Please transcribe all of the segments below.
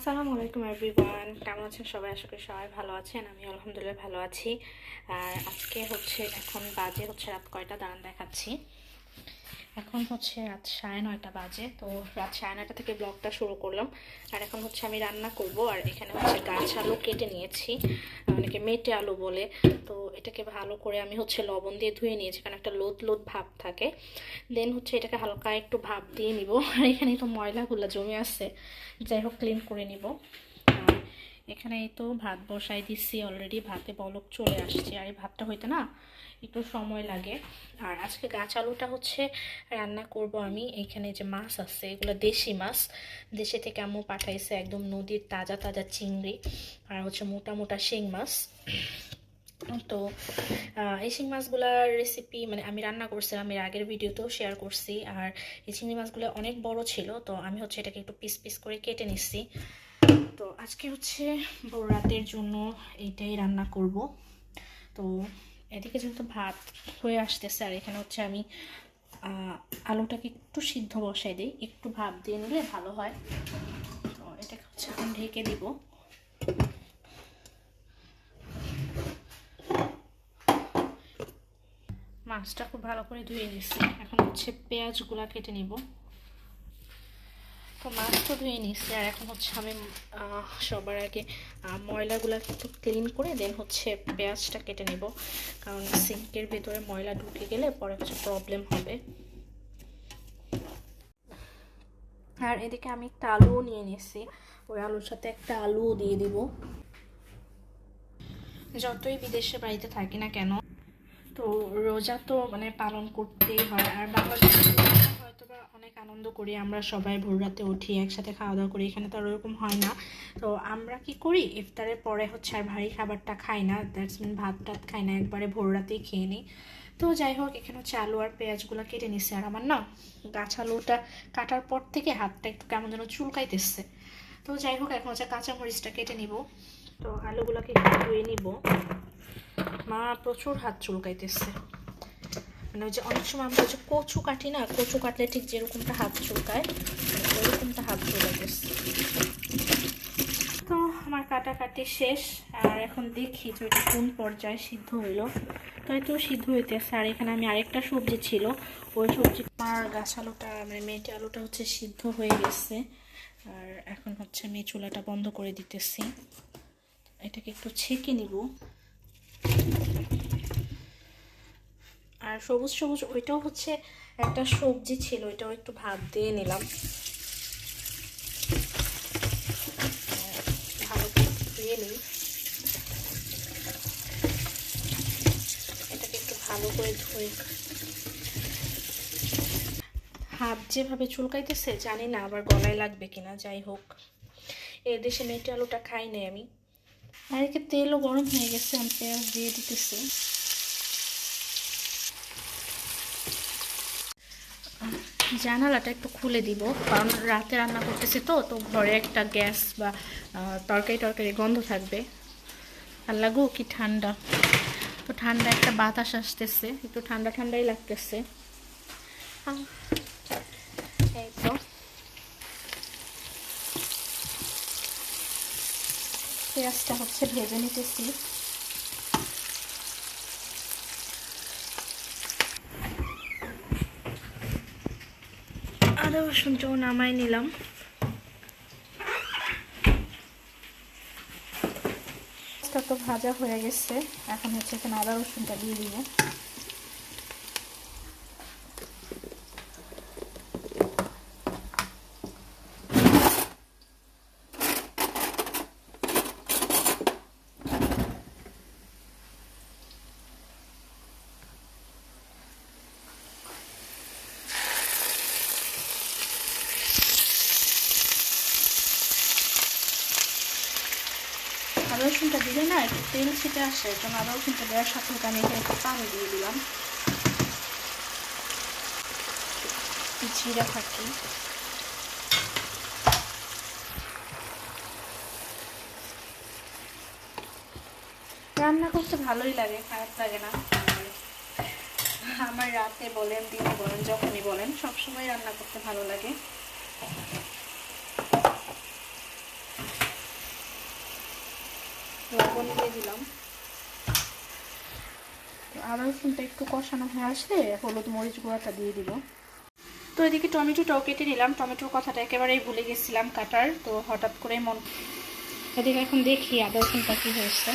আসসালামু আলাইকুম এভরিওয়ান, কেমন আছেন সবাই? আশা করি সবাই ভালো আছেন। আমি আলহামদুলিল্লাহ ভালো আছি। আর আজকে এখন বাজে রাত কয়টা দাঁড়ান দেখাচ্ছি। এখন রাত 9:30 বাজে। তো রাত 9:30 থেকে ব্লগটা শুরু করলাম। আর এখন আমি রান্না করব। আর এখানে গাছ আলু কেটে নিয়েছি, অনেকে মেটে আলু বলে। তো এটাকে ভালো করে আমি লবণ দিয়ে ধুয়ে নিয়েছি, কারণ একটা লোদ লোদ ভাব থাকে। দেন এটাকে হালকা একটু ভাপ দিয়ে নিব। আর এখানে তো ময়লাগুলো জমে আছে, যাই হোক ক্লিন করে নিব। এখানে এই তো ভাত বসাই দিচ্ছি অলরেডি, ভাতে বলক চলে আসছে। আর এই ভাতটা হইতে না একটু সময় লাগে। আর আজকে গাছ আলুটা রান্না করব আমি। এখানে যে মাছ আছে এগুলো দেশি মাছ, দেশে থেকে আম্মু পাঠাইছে, একদম নদীর তাজা তাজা চিংড়ি। আর মোটা মোটা শিং মাছ। তো এই শিং মাছগুলার রেসিপি আমি রান্না করছিলাম, এর আগের ভিডিওতেও শেয়ার করছি। আর এই চিংড়ি মাছগুলো অনেক বড় ছিল, তো আমি এটাকে একটু পিস পিস করে কেটে নিচ্ছি। তো আজকে বড় রাতের জন্য এইটাই রান্না করব। তো এদিকে যেহেতু ভাত হয়ে আসতেছে, আর এখানে আমি আলুটাকে একটু সিদ্ধ বসাই দিই, একটু ভাপ দিয়ে নিলে ভালো হয়। তো এটাকে এখন ঢেকে দিব। মাছটা খুব ভালো করে ধুয়ে নিচ্ছি। এখন পেঁয়াজগুলা কেটে নিব। তো মাছ তো ধুয়ে নিচ্ছি। আর এখন আমি সবার আগে ময়লাগুলো একটু ক্লিন করে দেন পেঁয়াজটা কেটে নেব, কারণ সিঙ্কের ভেতরে ময়লা ঢুকে গেলে পরে প্রবলেম হবে। আর এদিকে আমি একটা আলুও নিয়ে নিয়েছি, ওই আলুর সাথে একটা আলুও দিয়ে দিব। যতই বিদেশে বাড়িতে থাকি না কেন, তো রোজা তো পালন করতেই হয়। আর বাংলাদেশে হয়তো বা অনেক আনন্দ করি, আমরা সবাই ভোর রাতে উঠি, একসাথে খাওয়া দাওয়া করি। এখানে তো আর ওরকম হয় না। তো আমরা কি করি, ইফতারের পরে আর ভারী খাবারটা খাই না, দ্যাটস মিন ভাত টাত খাই না, একবারে ভোর রাতেই খেয়ে নিই। তো যাই হোক, এখানে আলু আর পেঁয়াজগুলো কেটে নিচ্ছে। আর আমার না গাছ আলুটা কাটার পর থেকে হাতটা একটু কেমন যেন চুলকাইতেছে। তো যাই হোক, এখন কাঁচামরিচটা কেটে নিব। তো আলুগুলোকে একটু ধুয়ে নিব। মা প্রচুর হাত চুলকাইতেছে, অনেক সময় আমরা কচু কাটি না, কচু কাটলে ঠিক যেরকমটা হাত চুলকায় ওইরকমটা হাত চুলকাইতেছে। তো আমার কাটাকাটি শেষ। আর এখন দেখি যে ওইটা কোন পর্যায়ে সিদ্ধ হইলো। তো এত সিদ্ধ হইতেছে। আর এখানে আমি আরেকটা সবজি ছিল, ওই সবজি আমার গাছ আলুটা মেটে আলুটা সিদ্ধ হয়ে গেছে। আর এখন আমি চুলাটা বন্ধ করে দিতেছি। এটাকে একটু ছেঁকে নিব। আর সবুজ সবুজ ওইটাও একটা সবজি ছিল, ওইটাও একটু ভাত দিয়ে নিলাম। ভালো করে ধুয়ে নিই। এটাকে একটু ভালো করে ধুয়ে, হাত যেভাবে চুলকাইতেছে জানি না আবার গলায় লাগবে কিনা। যাই হোক, এর দেশে মেটে আলুটা খাই নাই আমি। আর একে তেলও গরম হয়ে গেছে, আমি পেঁয়াজ দিয়ে দিতেছি। জানালাটা একটু খুলে দিব, কারণ রাতে রান্না করতেছি। তো ঘরে একটা গ্যাস বা তরকারি গন্ধ থাকবে। আর লাগু কি ঠান্ডা, তো ঠান্ডা একটা বাতাস আসতেছে, একটু ঠান্ডা ঠান্ডাই লাগতেছে। এই তো পেঁয়াজটা ভেজে নিতেছি। আদা রসুনটাও নামাই নিলাম। তো ভাজা হয়ে গেছে, এখন এখানে আদা রসুনটা দিয়ে দিব। আদা রসুনটা দিলে না একটু তেল ছিটে আসে, কারণ আদা রসুনটা দেওয়ার সাথে আমি এখানে একটু পানি দিয়ে দিলাম। জিরা থাকি, রান্না করতে ভালোই লাগে, খারাপ লাগে না। আমার রাতে বলেন দিনে বলেন যখনই বলেন সবসময় রান্না করতে ভালো লাগে। লবণ দিয়ে দিলাম। আদা রসুনটা একটু কষানো হয়ে আসলে হলুদ মরিচ গুঁড়াটা দিয়ে দিব। তো এদিকে টমেটোটাও কেটে নিলাম, টমেটোর কথাটা একেবারেই ভুলে গেছিলাম কাটার, তো হঠাৎ করে মন। এদিকে এখন দেখি আদা রসুনটা কী হয়েছে।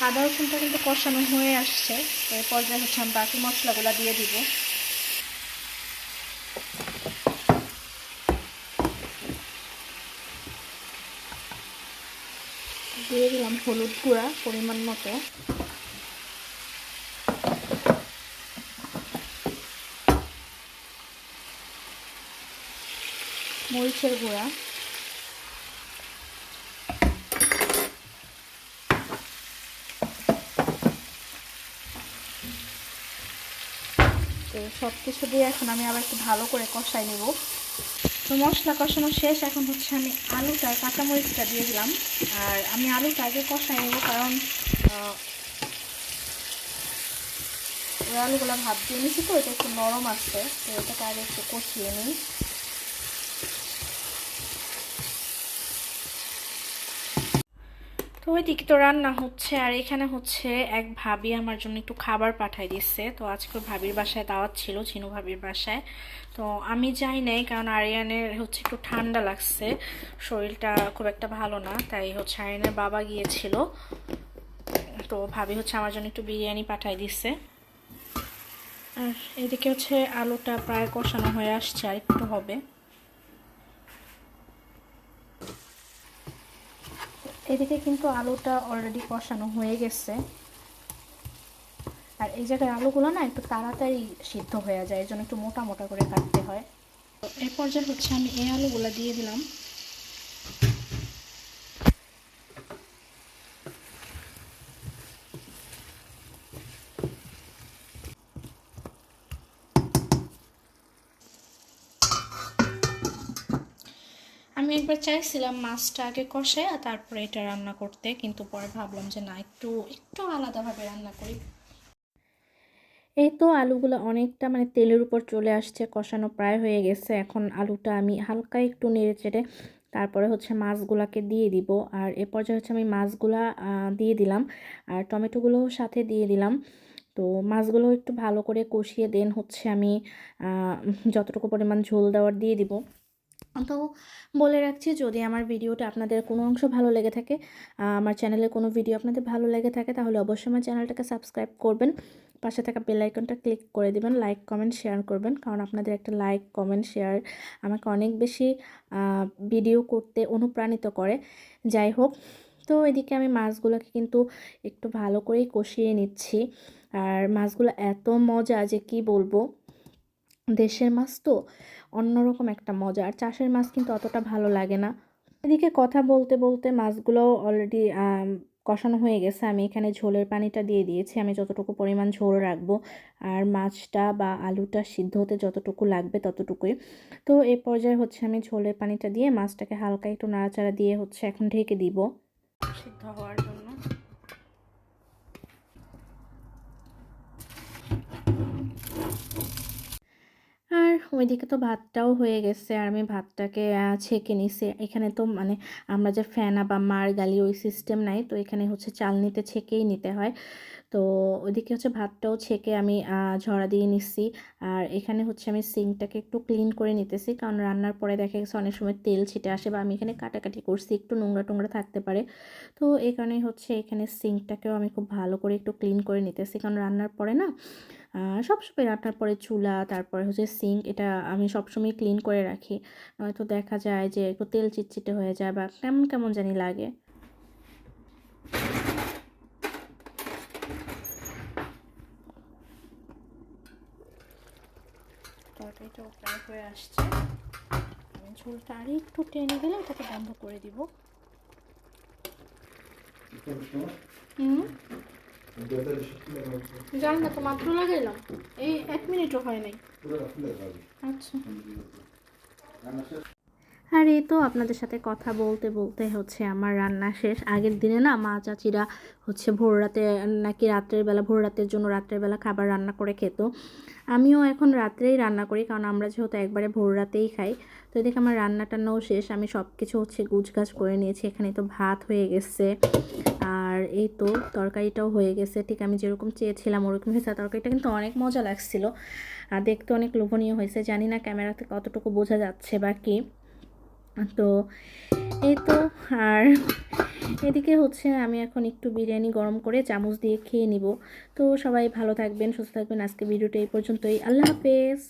আদা রসুনটা কিন্তু কষানো হয়ে আসছে, এর পর্যায়ে হচ্ছে আমি বাকি মশলাগুলো দিয়ে দিব। দিয়ে দিলাম হলুদ গুঁড়া পরিমাণ মতো, মরিচের গুঁড়া, তো সব কিছু দিয়ে এখন আমি আবার একটু ভালো করে কষাই নেব। তো মশলা কষানো শেষ, এখন হচ্ছে আমি আলুটা কাঁচামরিচটা দিয়ে দিলাম। আর আমি আলুটা আগে কষাই নেব, কারণ ওই আলুগুলো ভাত দিয়ে নিচ্ছি তো এটা একটু নরম আসছে, তো এটাকে আগে একটু কষিয়ে নিই। তো ওইদিকে তো রান্না হচ্ছে, আর এখানে হচ্ছে এক ভাবি আমার জন্য একটু খাবার পাঠাই দিচ্ছে। তো আজকে ভাবির বাসায় দাওয়াত ছিল, চিনু ভাবির বাসায়। তো আমি যাই নাই, কারণ আরিয়ানের হচ্ছে একটু ঠান্ডা লাগছে, শরীরটা খুব একটা ভালো না, তাই হচ্ছে আরিয়ানের বাবা গিয়েছিল। তো ভাবি হচ্ছে আমার জন্য একটু বিরিয়ানি পাঠাই দিচ্ছে। আর এদিকে হচ্ছে আলুটা প্রায় কষানো হয়ে আসছে, আর একটু হবে। এদিকে কিন্তু আলুটা অলরেডি কষানো হয়ে গেছে। আর এই জায়গায় আলুগুলো না একটু তাড়াতাড়ি সিদ্ধ হয়ে যায়, এর জন্য একটু মোটা মোটা করে কাটতে হয়। তো এই পর্যায়ে হচ্ছে আমি এই আলুগুলো দিয়ে দিলাম। আমি একবার চাইছিলাম মাছটা আগে কষে আর তারপরে এটা রান্না করতে, কিন্তু পরে ভাবলাম যে না, একটু একটু আলাদাভাবে রান্না করি। এই তো আলুগুলো অনেকটা মানে তেলের উপর চলে আসছে, কষানো প্রায় হয়ে গেছে। এখন আলুটা আমি হালকা একটু নেড়ে চেড়ে তারপরে হচ্ছে মাছগুলাকে দিয়ে দিব। আর এ পর্যায়ে হচ্ছে আমি মাছগুলা দিয়ে দিলাম, আর টমেটোগুলোও সাথে দিয়ে দিলাম। তো মাছগুলো একটু ভালো করে কষিয়ে দেন হচ্ছে আমি যতটুকু পরিমাণ ঝোল দেওয়ার দিয়ে দিব। তো বলে রাখছি, যদি আমার ভিডিওটা আপনাদের কোনো অংশ ভালো লেগে থাকে, আমার চ্যানেলে কোনো ভিডিও আপনাদের ভালো লেগে থাকে, তাহলে অবশ্যই আমার চ্যানেলটাকে সাবস্ক্রাইব করবেন, পাশে থাকা বেল আইকনটা ক্লিক করে দিবেন, লাইক কমেন্ট শেয়ার করবেন, কারণ আপনাদের একটা লাইক কমেন্ট শেয়ার আমাকে অনেক বেশি ভিডিও করতে অনুপ্রাণিত করে। যাই হোক, তো এদিকে আমি মাছগুলোকে কিন্তু একটু ভালো করেই কষিয়ে নিচ্ছি। আর মাছগুলো এত মজা যে কি বলবো, দেশের মাছ তো অন্যরকম একটা মজা, আর চাষের মাছ কিন্তু অতটা ভালো লাগে না। এদিকে কথা বলতে বলতে মাছগুলো অলরেডি কষানো হয়ে গেছে। আমি এখানে ঝোলের পানিটা দিয়ে দিয়েছি, আমি যতটুকু পরিমাণ ঝোল রাখবো, আর মাছটা বা আলুটা সিদ্ধ হতে যতটুকু লাগবে ততটুকুই। তো এই পর্যায়ে হচ্ছে আমি ঝোলের পানিটা দিয়ে মাছটাকে হালকা একটু নাড়াচাড়া দিয়ে হচ্ছে এখন ঢেকে দিব সিদ্ধ হওয়ার জন্য। আর ওইদিকে তো ভাতটাও হয়ে গেছে, আর আমি ভাতটাকে ছেঁকে নিছি। এখানে তো মানে আমরা যে ফেনা বা মার গালি ওই সিস্টেম নাই, তো এখানে হচ্ছে চালনিতে ছেঁকেই নিতে হয়। তো ওইদিকে হচ্ছে ভাতটাও ছেঁকে আমি ঝরা দিয়ে নিচ্ছি। আর এখানে হচ্ছে আমি সিঙ্কটাকে একটু ক্লিন করে নিতেছি, কারণ রান্নার পরে দেখা গেছে অনেক সময় তেল ছিটে আসে, বা আমি এখানে কাটাকাটি করছি, একটু নোংরা টোংরা থাকতে পারে। তো এই কারণেই হচ্ছে এখানে সিঙ্কটাকেও আমি খুব ভালো করে একটু ক্লিন করে নিতেছি, কারণ রান্নার পরে না সবসময় রান্নার পরে চুলা তারপরে হচ্ছে সিঙ্ক এটা আমি সবসময় ক্লিন করে রাখি, নয়তো দেখা যায় যে একটু তেল চিটচিটে হয়ে যায় বা কেমন কেমন জানি লাগে। তরকারিটাও প্রায় হয়ে আসছে, আমি ঝোলটা আর একটু টেনে গেলে ওটাকে বন্ধ করে দিব। জানি না তো, মাত্র লাগাইলাম, এই 1 মিনিটও হয় নাই। আচ্ছা, আর এই তো আপনাদের সাথে কথা বলতে বলতে হচ্ছে আমার রান্না শেষ। আগের দিনে না মা চাচিরা হচ্ছে ভোর রাতে নাকি রাত্রের বেলা, ভোর রাতের জন্য রাত্রের বেলা খাবার রান্না করে খেত। আমিও এখন রাত্রেই রান্না করি, কারণ আমরা যেহেতু একবারে ভোর রাতেই খাই। তো এদিকে আমার রান্না টান্নাও শেষ, আমি সব কিছু হচ্ছে গুছগাছ করে নিয়েছি। এখানে তো ভাত হয়ে গেছে, আর এই তো তরকারিটাও হয়ে গেছে, ঠিক আমি যেরকম চেয়েছিলাম ওরকম হয়েছে। তরকারিটা কিন্তু অনেক মজা লাগছিল, আর দেখতে অনেক লোভনীয় হয়েছে। জানি না ক্যামেরাতে কতটুকু বোঝা যাচ্ছে বা কি। তো এই তো, আর এদিকে হচ্ছে আমি এখন একটু বিরিয়ানি গরম করে চামচ দিয়ে খেয়ে নিব। তো সবাই ভালো থাকবেন, সুস্থ থাকবেন। আজকে ভিডিওটা এই পর্যন্তই। আল্লাহ হাফেজ।